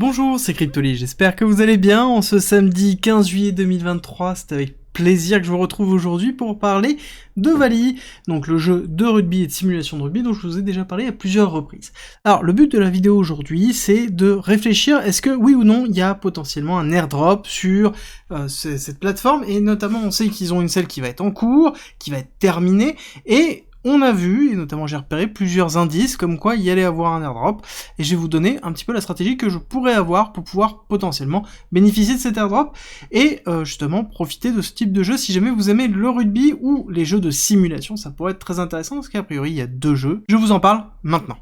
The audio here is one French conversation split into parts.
Bonjour, c'est Cryptoly, j'espère que vous allez bien. En ce samedi 15 juillet 2023, c'est avec plaisir que je vous retrouve aujourd'hui pour parler d'Ovalie, donc le jeu de rugby et de simulation de rugby dont je vous ai déjà parlé à plusieurs reprises. Alors le but de la vidéo aujourd'hui, c'est de réfléchir, est-ce que oui ou non il y a potentiellement un airdrop sur cette plateforme, et notamment on sait qu'ils ont une selle qui va être en cours, qui va être terminée, et on a vu, et notamment j'ai repéré plusieurs indices comme quoi il y allait avoir un airdrop, et je vais vous donner un petit peu la stratégie que je pourrais avoir pour pouvoir potentiellement bénéficier de cet airdrop, et justement profiter de ce type de jeu si jamais vous aimez le rugby ou les jeux de simulation. Ça pourrait être très intéressant parce qu'a priori il y a deux jeux. Je vous en parle maintenant.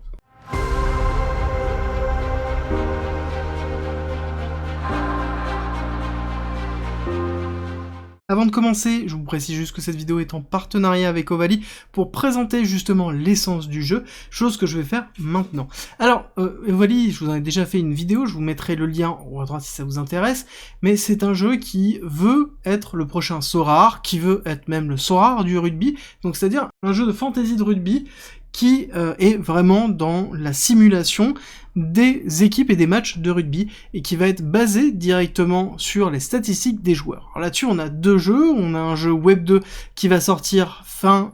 Avant de commencer, je vous précise juste que cette vidéo est en partenariat avec Ovalie pour présenter justement l'essence du jeu, chose que je vais faire maintenant. Alors, Ovalie, je vous en ai déjà fait une vidéo, je vous mettrai le lien en haut à droite si ça vous intéresse, mais c'est un jeu qui veut être le prochain Sorare, qui veut être même le Sorare du rugby, donc c'est-à-dire un jeu de fantasy de rugby qui est vraiment dans la simulation des équipes et des matchs de rugby, et qui va être basé directement sur les statistiques des joueurs. Alors là-dessus, on a deux jeux, on a un jeu Web 2 qui va sortir fin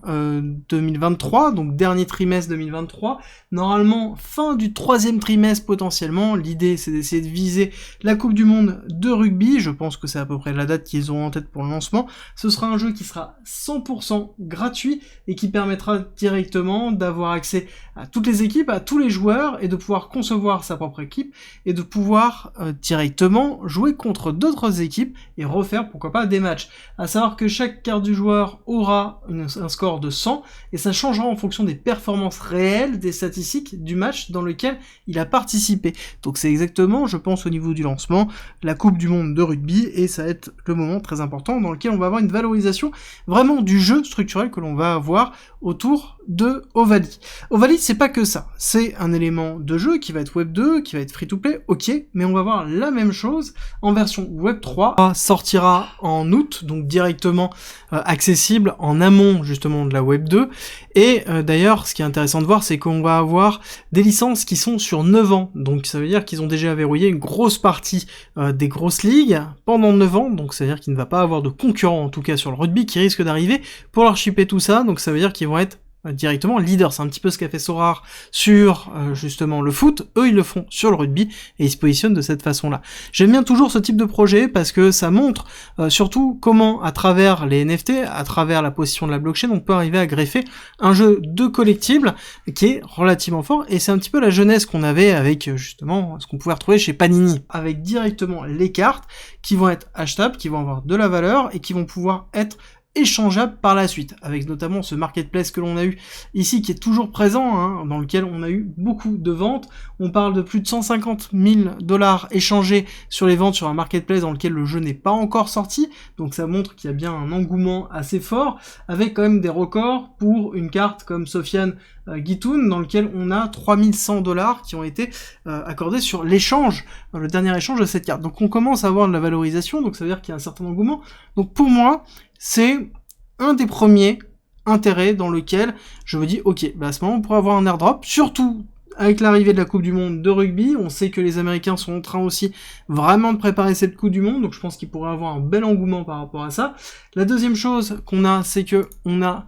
2023, donc dernier trimestre 2023, normalement fin du troisième trimestre potentiellement. L'idée c'est d'essayer de viser la Coupe du Monde de rugby, je pense que c'est à peu près la date qu'ils ont en tête pour le lancement. Ce sera un jeu qui sera 100% gratuit et qui permettra directement d'avoir accès à toutes les équipes, à tous les joueurs, et de pouvoir concevoir sa propre équipe, et de pouvoir directement jouer contre d'autres équipes et refaire pourquoi pas des matchs. À savoir que chaque carte du joueur aura un score de 100, et ça changera en fonction des performances réelles, des statistiques du match dans lequel il a participé. Donc c'est exactement, je pense, au niveau du lancement, la Coupe du Monde de rugby, et ça va être le moment très important dans lequel on va avoir une valorisation vraiment du jeu structurel que l'on va avoir autour de Ovalie. Ovalie, c'est pas que ça, c'est un élément de jeu qui va être Web 2, qui va être free-to-play, ok, mais on va voir la même chose en version Web 3, sortira en août, donc directement accessible en amont justement de la Web 2, et d'ailleurs, ce qui est intéressant de voir, c'est qu'on va avoir des licences qui sont sur 9 ans, donc ça veut dire qu'ils ont déjà verrouillé une grosse partie des grosses ligues pendant 9 ans, donc ça veut dire qu'il ne va pas avoir de concurrents, en tout cas sur le rugby, qui risque d'arriver pour leur shipper tout ça, donc ça veut dire qu'ils vont être directement leader. C'est un petit peu ce qu'a fait Sorare sur justement le foot, eux ils le font sur le rugby et ils se positionnent de cette façon-là. J'aime bien toujours ce type de projet parce que ça montre surtout comment à travers les NFT, à travers la position de la blockchain, on peut arriver à greffer un jeu de collectible qui est relativement fort, et c'est un petit peu la jeunesse qu'on avait avec justement ce qu'on pouvait retrouver chez Panini, avec directement les cartes qui vont être achetables, qui vont avoir de la valeur et qui vont pouvoir être échangeable par la suite, avec notamment ce marketplace que l'on a eu ici qui est toujours présent, hein, dans lequel on a eu beaucoup de ventes. On parle de plus de 150 000 $ échangés sur les ventes sur un marketplace dans lequel le jeu n'est pas encore sorti, donc ça montre qu'il y a bien un engouement assez fort, avec quand même des records pour une carte comme Sofiane Guitoun, dans lequel on a 3100 $ qui ont été accordés sur l'échange, le dernier échange de cette carte. Donc on commence à avoir de la valorisation, donc ça veut dire qu'il y a un certain engouement. Donc pour moi, c'est un des premiers intérêts dans lequel je me dis, ok, bah à ce moment on pourrait avoir un airdrop, surtout avec l'arrivée de la Coupe du Monde de rugby. On sait que les Américains sont en train aussi vraiment de préparer cette Coupe du Monde, donc je pense qu'ils pourraient avoir un bel engouement par rapport à ça. La deuxième chose qu'on a, c'est que on a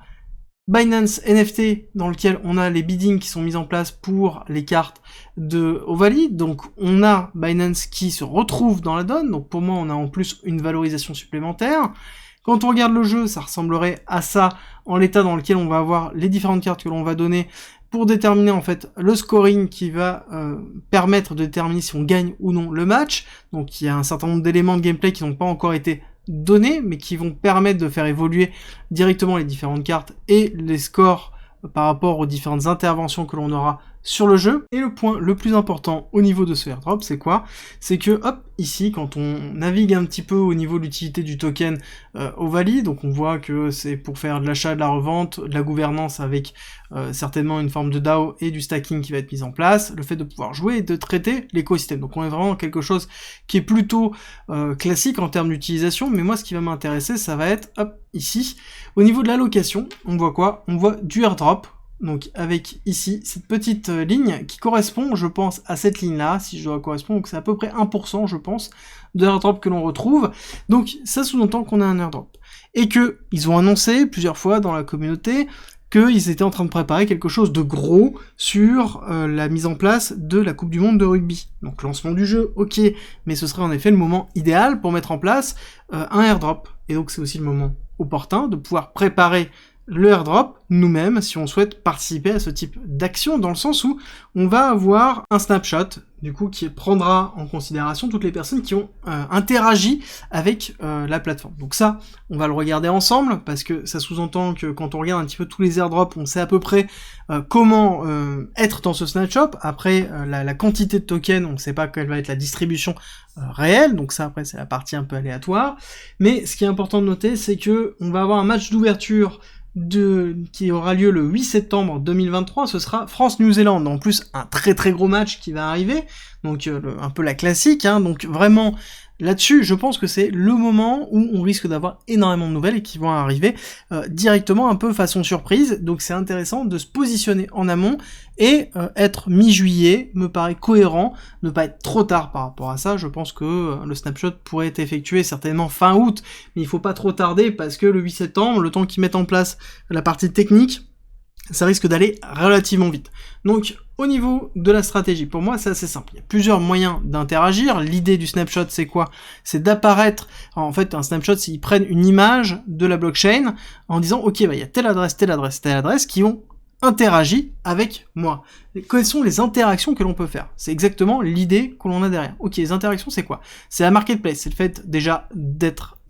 Binance NFT dans lequel on a les biddings qui sont mis en place pour les cartes de Ovalie, donc on a Binance qui se retrouve dans la donne, donc pour moi on a en plus une valorisation supplémentaire. Quand on regarde le jeu, ça ressemblerait à ça en l'état dans lequel on va avoir les différentes cartes que l'on va donner pour déterminer en fait le scoring qui va permettre de déterminer si on gagne ou non le match. Donc il y a un certain nombre d'éléments de gameplay qui n'ont pas encore été donnés, mais qui vont permettre de faire évoluer directement les différentes cartes et les scores par rapport aux différentes interventions que l'on aura sur le jeu. Et le point le plus important au niveau de ce airdrop, c'est quoi? C'est que, hop, ici, quand on navigue un petit peu au niveau de l'utilité du token Ovalie, donc on voit que c'est pour faire de l'achat, de la revente, de la gouvernance avec certainement une forme de DAO et du stacking qui va être mis en place, le fait de pouvoir jouer et de traiter l'écosystème. Donc on est vraiment dans quelque chose qui est plutôt classique en termes d'utilisation, mais moi ce qui va m'intéresser, ça va être, hop, ici, au niveau de l'allocation, on voit quoi? On voit du airdrop, donc avec ici cette petite ligne qui correspond, je pense, à cette ligne-là, si je dois correspondre, donc c'est à peu près 1%, je pense, de l'airdrop que l'on retrouve. Donc ça sous-entend qu'on a un airdrop. Et que ils ont annoncé plusieurs fois dans la communauté qu'ils étaient en train de préparer quelque chose de gros sur la mise en place de la Coupe du Monde de rugby. Donc lancement du jeu, ok, mais ce serait en effet le moment idéal pour mettre en place un airdrop. Et donc c'est aussi le moment opportun de pouvoir préparer le airdrop nous-mêmes si on souhaite participer à ce type d'action, dans le sens où on va avoir un snapshot du coup qui prendra en considération toutes les personnes qui ont interagi avec la plateforme. Donc ça, on va le regarder ensemble parce que ça sous-entend que quand on regarde un petit peu tous les airdrops, on sait à peu près comment être dans ce snapshot. Après, la quantité de tokens, on ne sait pas quelle va être la distribution réelle, donc ça après c'est la partie un peu aléatoire. Mais ce qui est important de noter, c'est que on va avoir un match d'ouverture qui aura lieu le 8 septembre 2023, ce sera France-New-Zélande. En plus, un très très gros match qui va arriver, donc un peu la classique, hein, donc vraiment, là-dessus, je pense que c'est le moment où on risque d'avoir énormément de nouvelles et qui vont arriver directement un peu façon surprise, donc c'est intéressant de se positionner en amont et être mi-juillet me paraît cohérent, ne pas être trop tard par rapport à ça. Je pense que le snapshot pourrait être effectué certainement fin août, mais il faut pas trop tarder parce que le 8 septembre, le temps qu'ils mettent en place la partie technique, ça risque d'aller relativement vite. Donc, au niveau de la stratégie, pour moi, c'est assez simple. Il y a plusieurs moyens d'interagir. L'idée du snapshot, c'est quoi? C'est d'apparaître, en fait, un snapshot, c'est qu'ils prennent une image de la blockchain en disant, ok, bah, il y a telle adresse, telle adresse, telle adresse qui ont interagi avec moi. Quelles sont les interactions que l'on peut faire? C'est exactement l'idée que l'on a derrière. Ok, les interactions, c'est quoi? C'est la marketplace. C'est le fait déjà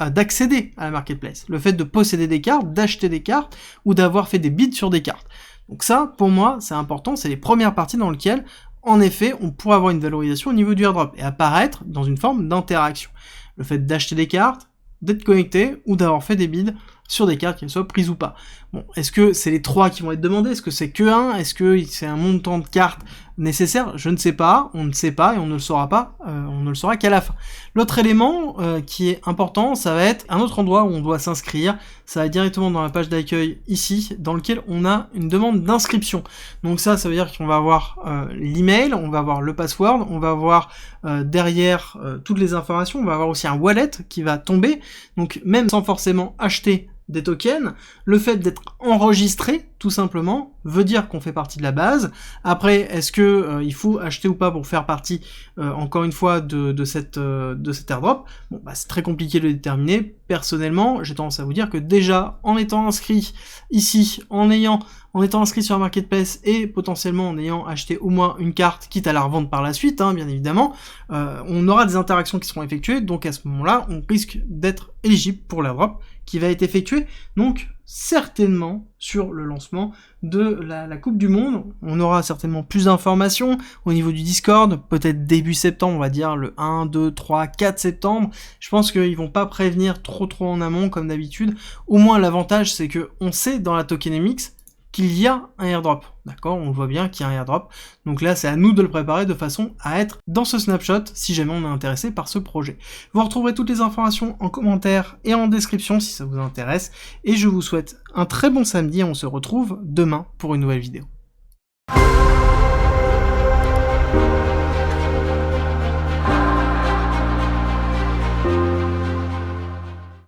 d'accéder à la marketplace. Le fait de posséder des cartes, d'acheter des cartes, ou d'avoir fait des bids sur des cartes. Donc ça, pour moi, c'est important. C'est les premières parties dans lesquelles, en effet, on pourra avoir une valorisation au niveau du airdrop et apparaître dans une forme d'interaction. Le fait d'acheter des cartes, d'être connecté, ou d'avoir fait des bids sur des cartes, qu'elles soient prises ou pas. Bon, est-ce que c'est les 3 qui vont être demandés? Est-ce que c'est que 1? Est-ce que c'est un montant de cartes nécessaire? Je ne sais pas, on ne sait pas et on ne le saura pas, on ne le saura qu'à la fin. L'autre élément qui est important, ça va être un autre endroit où on doit s'inscrire, ça va être directement dans la page d'accueil ici, dans lequel on a une demande d'inscription. Donc ça veut dire qu'on va avoir l'email, on va avoir le password, on va avoir derrière toutes les informations, on va avoir aussi un wallet qui va tomber, donc même sans forcément acheter des tokens, le fait d'être enregistré, tout simplement, veut dire qu'on fait partie de la base. Après, est-ce que il faut acheter ou pas pour faire partie, encore une fois, de cet airdrop? Bon, bah c'est très compliqué de le déterminer. Personnellement, j'ai tendance à vous dire que déjà, en étant inscrit ici, en étant inscrit sur la marketplace et potentiellement en ayant acheté au moins une carte, quitte à la revendre par la suite, hein, bien évidemment, on aura des interactions qui seront effectuées, donc à ce moment-là, on risque d'être éligible pour l'airdrop qui va être effectué, donc certainement sur le lancement de la Coupe du Monde. On aura certainement plus d'informations au niveau du Discord, peut-être début septembre, on va dire le 1, 2, 3, 4 septembre. Je pense qu'ils vont pas prévenir trop en amont comme d'habitude. Au moins l'avantage c'est que on sait dans la tokenomics qu'il y a un airdrop, d'accord? On voit bien qu'il y a un airdrop, donc là c'est à nous de le préparer de façon à être dans ce snapshot si jamais on est intéressé par ce projet. Vous retrouverez toutes les informations en commentaire et en description si ça vous intéresse, et je vous souhaite un très bon samedi et on se retrouve demain pour une nouvelle vidéo.